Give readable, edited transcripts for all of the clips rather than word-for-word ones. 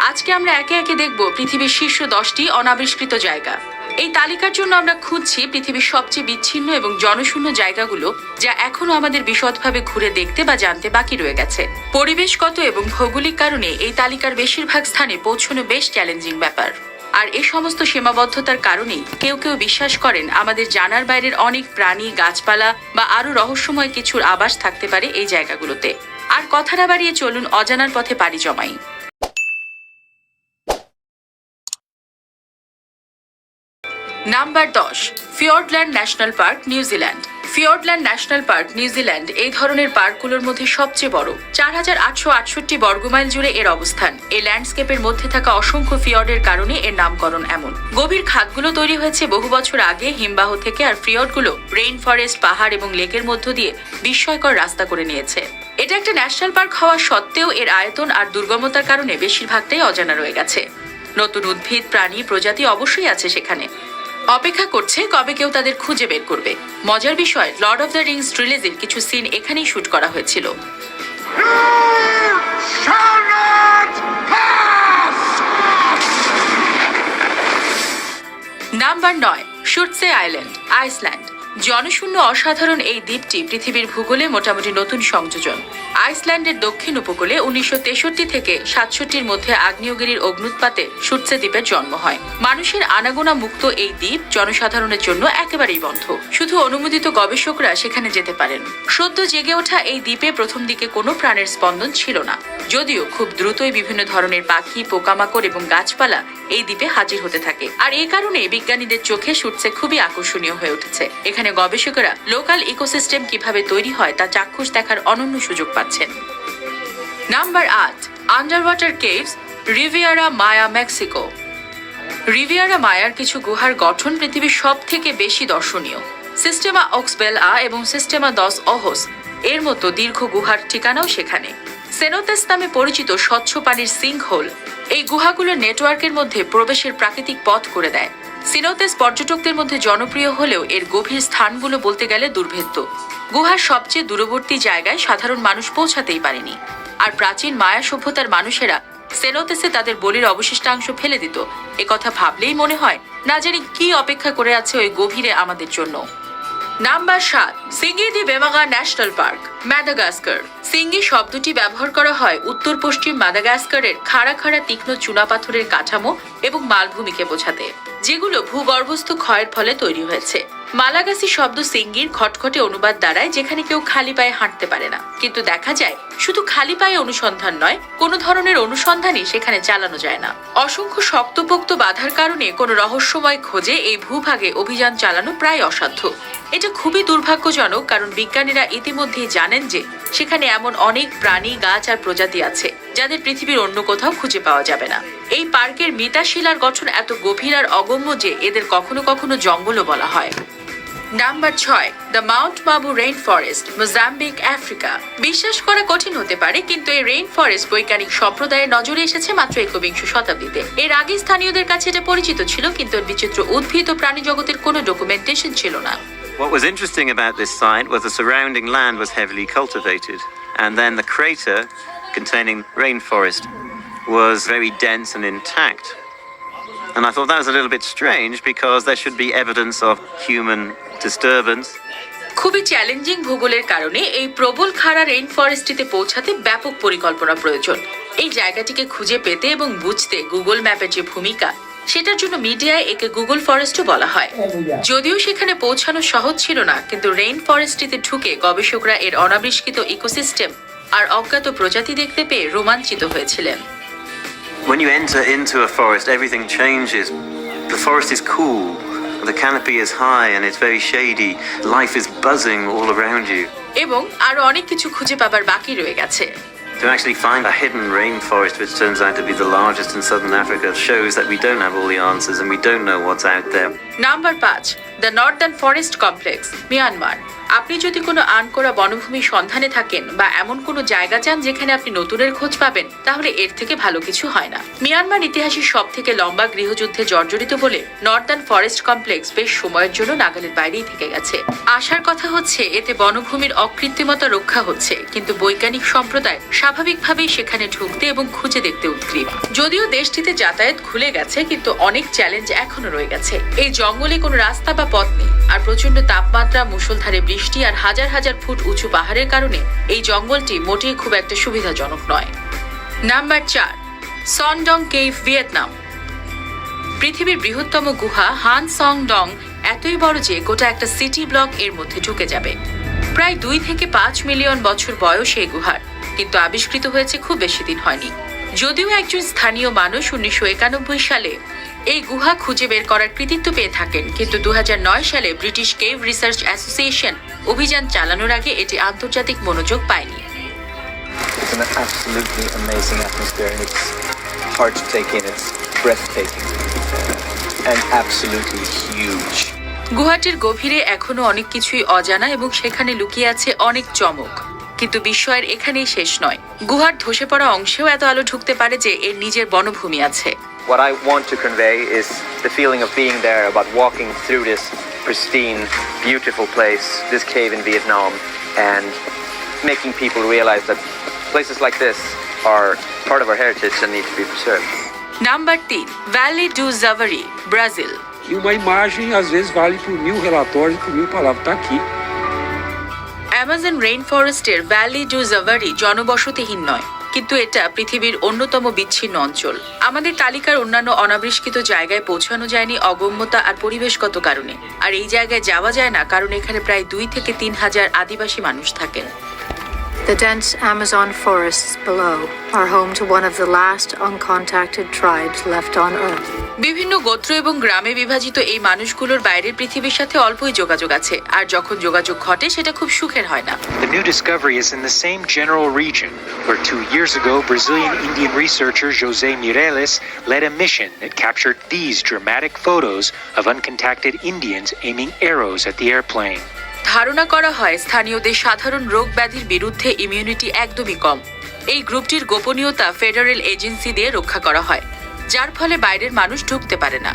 আজকে আমরা একে একে দেখব পৃথিবীর শীর্ষ 10টি অনাবিষ্কৃত জায়গা। এই তালিকার জন্য আমরা খুঁজছি পৃথিবীর সবচেয়ে বিচ্ছিন্ন এবং জনশূন্য জায়গাগুলো, যা এখনো আমাদের বিশদভাবে ঘুরে দেখতে বা জানতে বাকি রয়ে গেছে। পরিবেশগত এবং ভৌগোলিক কারণে এই তালিকার বেশিরভাগ স্থানে পৌঁছানো বেশ চ্যালেঞ্জিং ব্যাপার। আর এই সমস্ত সীমাবদ্ধতার কারণেই কেউ কেউ বিশ্বাস করেন আমাদের জানার বাইরের অনেক প্রাণী, গাছপালা বা আরো রহস্যময় কিছুর আবাস থাকতে পারে এই জায়গাগুলোতে। আর কথা না বাড়িয়ে চলুন অজানার পথে পাড়ি জমাই। Number 10, Fiordland national park, New Zealand. Fiordland national park, New Zealand এই ধরনের পার্কগুলোর মধ্যে সবচেয়ে বড়। 4868 বর্গমাইল জুড়ে এর অবস্থান। এই ল্যান্ডস্কেপের মধ্যে থাকা অসংখ্য ফিয়র্ডের কারণে এর নামকরণ এমন। গভীর খাতগুলো তৈরি হয়েছে বহু বছর আগে হিমবাহ থেকে, আর ফিয়র্ডগুলো রেইন ফরেস্ট, পাহাড় এবং লেকের মধ্য দিয়ে বিস্ময়কর রাস্তা করে নিয়েছে। এটা একটা ন্যাশনাল পার্ক হওয়া সত্ত্বেও এর আয়তন আর দুর্গমতার কারণে বেশিরভাগটাই অজানা রয়ে গেছে। নতুন উদ্ভিদ, প্রাণী, প্রজাতি অবশ্যই আছে সেখানে, অপেক্ষা করছে কবে কেউ তাদের খুঁজে বের করবে। মজার বিষয়, লর্ড অফ দ্য রিংস ট্রিলজির কিছু সিন এখানেই শুট করা হয়েছিল। Number 9, Surtsey Island, Iceland. জনশূন্য অসাধারণ এই দ্বীপটি পৃথিবীর ভূগোলে মোটামুটি নতুন সংযোজন। আইসল্যান্ডের দক্ষিণ উপকূলে 1963 থেকে 67 মধ্যে আগ্নেয়গিরির অগ্নুৎপাতে শুটসে দ্বীপের জন্ম হয়। মানুষের আনাগোনা মুক্ত এই দ্বীপ জনসাধারণের জন্য একেবারেই বন্ধ। শুধু অনুমোদিত গবেষকরা সেখানে যেতে পারেন। সদ্য জেগে ওঠা এই দ্বীপে প্রথম দিকে কোনো প্রাণের স্পন্দন ছিল না, যদিও খুব দ্রুতই বিভিন্ন ধরনের পাখি, পোকামাকড় এবং গাছপালা এই দ্বীপে হাজির হতে থাকে। আর এই কারণে বিজ্ঞানীদের চোখে শুটসে খুবই আকর্ষণীয় হয়ে উঠেছে। এখানে গবেষকেরা লোকাল ইকোসিস্টেম কিভাবে তৈরি হয় তা চাক্ষুষ দেখার অনন্য সুযোগ পাচ্ছেন। Number 8, underwater caves, Riviera Maya, Mexico. Riviera মায়ার কিছু গুহার গঠন পৃথিবীর সব থেকে বেশি দর্শনীয়। সিস্টেমা অক্সবেলা এবং সিস্টেমা দস অহোস এর মতো দীর্ঘ গুহার ঠিকানাও সেখানে। সেনোতেস নামে পরিচিত স্বচ্ছ পানির সিঙ্ক হোল এই গুহাগুলোর নেটওয়ার্কের মধ্যে প্রবেশের প্রাকৃতিক পথ করে দেয়। সিনোতেস পর্যটকদের মধ্যে জনপ্রিয় হলেও এর গভীর স্থানগুলো বলতে গেলে দুর্ভেদ্য। গুহার সবচেয়ে দূরবর্তী জায়গায় সাধারণ মানুষ পৌঁছাতেই পারেনি। আর প্রাচীন মায়া সভ্যতার মানুষেরা সেনোতেসে তাদের বলির অবশিষ্টাংশ ফেলে দিত। একথা ভাবলেই মনে হয় না জানি কি অপেক্ষা করে আছে ওই গভীরে আমাদের জন্য। নাম্বার 7, সিঙ্গি দি বেমাগা ন্যাশনাল পার্ক, মাদাগাস্কার। সিঙ্গি শব্দটি ব্যবহার করা হয় উত্তর পশ্চিম মাদাগাস্কারের খাড়া খাড়া তীক্ষ্ণ চুনাপাথরের কাঠামো এবং মালভূমিকে বোঝাতে, যেগুলো ভূগর্ভস্থ ক্ষয়ের ফলে তৈরি হয়েছে। মালাগাসি শব্দ সিঙ্গির খটখটে অনুবাদ দাঁড়ায় যেখানে কেউ খালি পায়ে হাঁটতে পারে না। কিন্তু দেখা যায় শুধু খালি পায়ে অনুসন্ধান নয়, কোনো ধরনের অনুসন্ধানই সেখানে চালানো যায় না। অসংখ্য শক্তপোক্ত বাধার কারণে কোনো রহস্যময় খোঁজে এই ভূভাগে অভিযান চালানো প্রায় অসাধ্য। এটা খুবই দুর্ভাগ্যজনক, কারণ বিজ্ঞানীরা ইতিমধ্যেই জানেন যে সেখানে এমন অনেক প্রাণী, গাছ আর প্রজাতি আছে যাদের পৃথিবীর অন্য কোথাও খুঁজে পাওয়া যাবে না। এই পার্কের মিতাশিলার গঠন এত গভীর আর অগম্য যে এদের কখনো কখনো জঙ্গলও বলা হয়। Number 6, the Mount মাবু rain forest, Mozambique, Africa. বিশ্বাস করা কঠিন হতে পারে, কিন্তু এই রেইন ফরেস্ট বৈজ্ঞানিক সম্প্রদায়ের নজরে এসেছে মাত্র 21 শতাব্দীতে। এর আগে স্থানীয়দের কাছে এটা পরিচিত ছিল, কিন্তু এর বিচিত্র উদ্ভিদ ও প্রাণী জগতের কোনো ডকুমেন্টেশন ছিল না। What was interesting about this site was the surrounding land was heavily cultivated, and then the crater containing rainforest was very dense and intact. And I thought that was a little bit strange because there should be evidence of human disturbance. খুবই challenging ভূগোলের কারণে এই প্রবল খাড়া rain ফরেস্টটিতে পৌঁছাতে ব্যাপক পরিকল্পনা প্রয়োজন। এই জায়গাটিকে খুঁজে পেতে এবং বুঝতে গুগল ম্যাপের যে ভূমিকা, সেটার জন্য মিডিয়ায় একে গুগল ফরেস্টও বলা হয়। যদিও সেখানে পৌঁছানো সহজ ছিল না, কিন্তু রেইন ফরেস্টটিতে ঢুকে গবেষকরা এর অনাবিষ্কৃত ইকোসিস্টেম আর অজ্ঞাত প্রজাতি দেখতে পেয়ে রোমাঞ্চিত হয়েছিলেন। When you enter into a forest, everything changes. The forest is cool, the canopy is high and it's very shady. Life is buzzing all around you. এবং আরো অনেক কিছু খুঁজে পাবার বাকি রয়ে গেছে। To actually find a hidden rainforest, which turns out to be the largest in southern Africa, shows that we don't have all the answers and we don't know what's out there. Number 5, the Northern forest complex, Myanmar. আপনি যদি কোনো আনকোরা বনভূমির সন্ধানে থাকেন বা এমন কোনো জায়গা চান যেখানে আপনি নতুনের খোঁজ পাবেন, তাহলে এর থেকে ভালো কিছু হয় না। মিয়ানমার ইতিহাসের সব থেকে লম্বা গৃহযুদ্ধে জর্জরিত বলে নর্দার্ন ফরেস্ট কমপ্লেক্স বেশ সময়ের জন্য নাগালের বাইরেই থেকে গেছে। আশার কথা হচ্ছে এতে বনভূমির অকৃত্রিমতা রক্ষা হচ্ছে, কিন্তু বৈজ্ঞানিক সম্প্রদায় স্বাভাবিকভাবেই সেখানে ঢুকতে এবং খুঁজে দেখতে উদ্গ্রীব। যদিও দেশটিতে যাতায়াত খুলে গেছে, কিন্তু অনেক চ্যালেঞ্জ এখনো রয়ে গেছে। এই জঙ্গলে কোনো রাস্তা বা পথ নেই, আর প্রচন্ড তাপমাত্রা, মুষলধারে বৃষ্টি আর হাজার হাজার ফুট উঁচু পাহাড়ের কারণে এই জঙ্গলটি মোটেই খুব একটা সুবিধাজনক নয়। নাম্বার 4, সন ডং কেভ, ভিয়েতনাম। পৃথিবীর বৃহত্তম গুহা হান সং ডং এতই বড় যে গোটা একটা সিটি ব্লক এর মধ্যে ঢুকে যাবে। প্রায় 2 থেকে 5 মিলিয়ন বছর বয়স এই গুহার, কিন্তু আবিষ্কৃত হয়েছে খুব বেশি দিন হয়নি। যদিও একজন স্থানীয় মানুষ 1991 সালে এই গুহা খুঁজে বের করার কৃতিত্ব পেয়ে থাকেন, কিন্তু 2009 সালে ব্রিটিশ কেভ রিসার্চ অ্যাসোসিয়েশন অভিযান চালানোর আগে এটি আন্তর্জাতিক মনোযোগ পায়নি। It's an absolutely amazing atmosphere, and it's hard to take in. It's breathtaking and absolutely huge. গুহাটির গভীরে এখনো অনেক কিছুই অজানা এবং সেখানে লুকিয়ে আছে অনেক চমক, কিন্তু বিস্ময়ের এখানেই শেষ নয়। গুহার ধসে পড়া অংশেও এত আলো ঢুকতে পারে যে এর নিজের বনভূমি আছে। What I want to convey is the feeling of being there, about walking through this pristine, beautiful place, this cave in Vietnam, and making people realize that places like this are part of our heritage and need to be preserved. Number 3, Vale do Javari, Brazil. E uma imagem, às vezes, vale por 1000 relatórios, por 1000 palavras. Tá aqui. Amazon rain ফরেস্টের valley do জাভারি জনবসতিহীন নয়, কিন্তু এটা পৃথিবীর অন্যতম বিচ্ছিন্ন অঞ্চল। আমাদের তালিকার অন্যান্য অনাবিষ্কৃত জায়গায় পৌঁছানো যায়নি অগম্যতা আর পরিবেশগত কারণে, আর এই জায়গায় যাওয়া যায় না কারণ এখানে প্রায় 2 থেকে 3 হাজার আদিবাসী মানুষ থাকেন। The dense Amazon forests below are home to one of the last uncontacted tribes left on Earth. বিভিন্ন গোত্র এবং গ্রামে বিভাজিত এই মানুষগুলোর বাইরের পৃথিবীর সাথে অল্পই যোগাযোগ আছে, আর যখন যোগাযোগ ঘটে সেটা খুব সুখের হয় না। The new discovery is in the same general region, where 2 years ago Brazilian Indian researcher José Mireles led a mission that captured these dramatic photos of uncontacted Indians aiming arrows at the airplane. ধারণা করা হয় স্থানীয়দের সাধারণ রোগ ব্যাধির বিরুদ্ধে immunity একদমই কম। এই গ্রুপটির গোপনীয়তা ফেডারেল এজেন্সি দিয়ে রক্ষা করা হয়, যার ফলে বাইরের মানুষ ঢুকতে পারে না।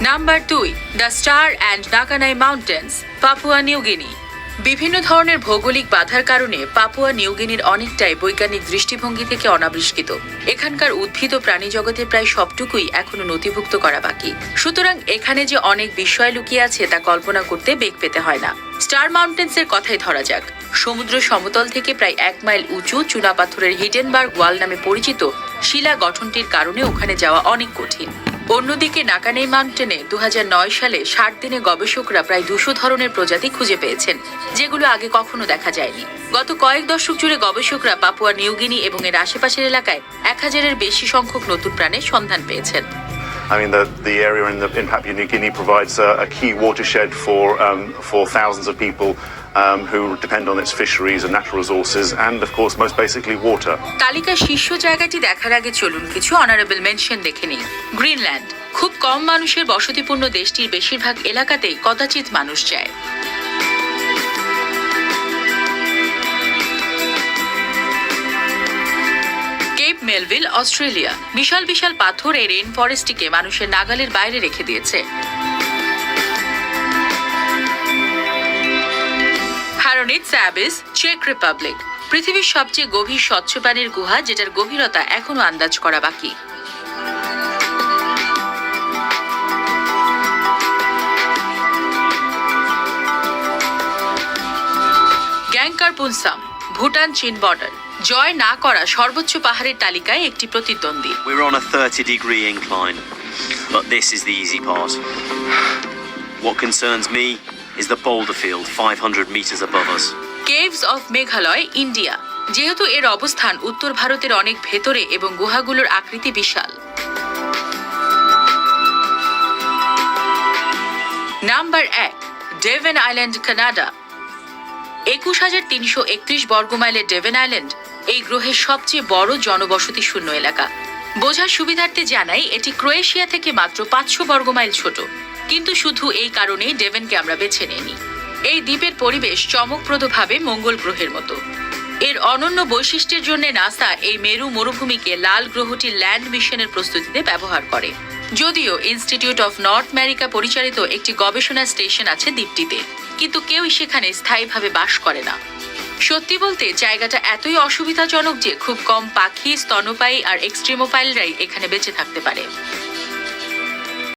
Number 2, the Star and Nakanai mountains, Papua New Guinea. বিভিন্ন ধরনের ভৌগোলিক বাধার কারণে পাপুয়া নিউগিনির অনেকটাই বৈজ্ঞানিক দৃষ্টিভঙ্গি থেকে অনাবিষ্কৃত। এখানকার উদ্ভিদ ও প্রাণী জগতের প্রায় সবটুকুই এখনো নথিভুক্ত করা বাকি। সুতরাং এখানে যে অনেক বিস্ময় লুকিয়ে আছে তা কল্পনা করতে বেগ পেতে হয় না। স্টার মাউন্টেন্সের কথাই ধরা যাক। সমুদ্র সমতল থেকে প্রায় 1 মাইল উঁচু চুনাপাথরের হিডেনবার্গ ওয়াল নামে পরিচিত শিলা গঠনটির কারণে ওখানে যাওয়া অনেক কঠিন। অন্যদিকে নাকানাই মাউন্টেনে 2009 সালে 60 দিনে গবেষকরা প্রায় 200 ধরনের প্রজাতি খুঁজে পেয়েছেন, যেগুলো আগে কখনো দেখা যায়নি। গত কয়েক দশক জুড়ে গবেষকরা পাপুয়া নিউগিনি এবং এর আশেপাশের এলাকায় 1000-এর বেশি সংখ্যক নতুন প্রাণের সন্ধান পেয়েছেন। I mean, the area in Papua New Guinea provides a key watershed for thousands of people who depend on its fisheries and natural resources, and of course, most basically, water. তালিকার শীর্ষ জায়গাটি দেখার আগে চলুন কিছু অনারেবল মেনশন দেখে নিই। Greenland, খুব কম মানুষের বসতিপূর্ণ দেশটির বেশিরভাগ এলাকাতেই কদাচিৎ মানুষ যায়। Cape Melville, Australia. বিশাল বিশাল পাথর এই রেইন ফরেস্টটিকে মানুষের নাগালের বাইরে রেখে দিয়েছে। হারোনিটস অ্যাবিস, চেক রিপাবলিক। পৃথিবীর সবচেয়ে গভীর স্বচ্ছ পানির গুহা, যেটার গভীরতা এখনো আন্দাজ করা বাকি। গ্যাংকার পুনসাম, ভুটান চীন বর্ডার। জয় না করা সর্বোচ্চ পাহাড়ের তালিকায় একটি প্রতিদ্বন্দ্বী। We're on a 30-degree incline, but this is the easy part. What concerns me is the boulder field 500 meters above us. Caves of Meghalaya, India. যেহেতু এর অবস্থান উত্তর ভারতের অনেক ভেতরে এবং গুহাগুলোর আকৃতি বিশাল। Number 1, ডেভেন island, Canada. 21,331 বর্গমাইলের ডেভেন আইল্যান্ড এই গ্রহের সবচেয়ে বড় জনবসতি শূন্য এলাকা। বোঝার সুবিধার্থে জানাই, এটি ক্রোয়েশিয়া থেকে মাত্র 500 বর্গমাইল ছোট, কিন্তু শুধু এই কারণেই ডেভেনকে আমরা বেছে নিইনি। এই দ্বীপের পরিবেশ চমকপ্রদভাবে মঙ্গল গ্রহের মতো। এর অনন্য বৈশিষ্ট্যের জন্য নাসা এই মেরু মরুভূমিকে লাল গ্রহটির ল্যান্ড মিশনের প্রস্তুতিতে ব্যবহার করে। যদিও ইনস্টিটিউট অফ নর্থ আমেরিকা পরিচালিত একটি গবেষণা স্টেশন আছে দ্বীপটিতে, কিন্তু কেউই সেখানে স্থায়ীভাবে বাস করে না। সত্যি বলতে জায়গাটা এতই অসুবিধাজনক যে খুব কম পাখি, স্তন্যপায়ী আর এক্সট্রিমোফাইলরাই এখানে বেঁচে থাকতে পারে।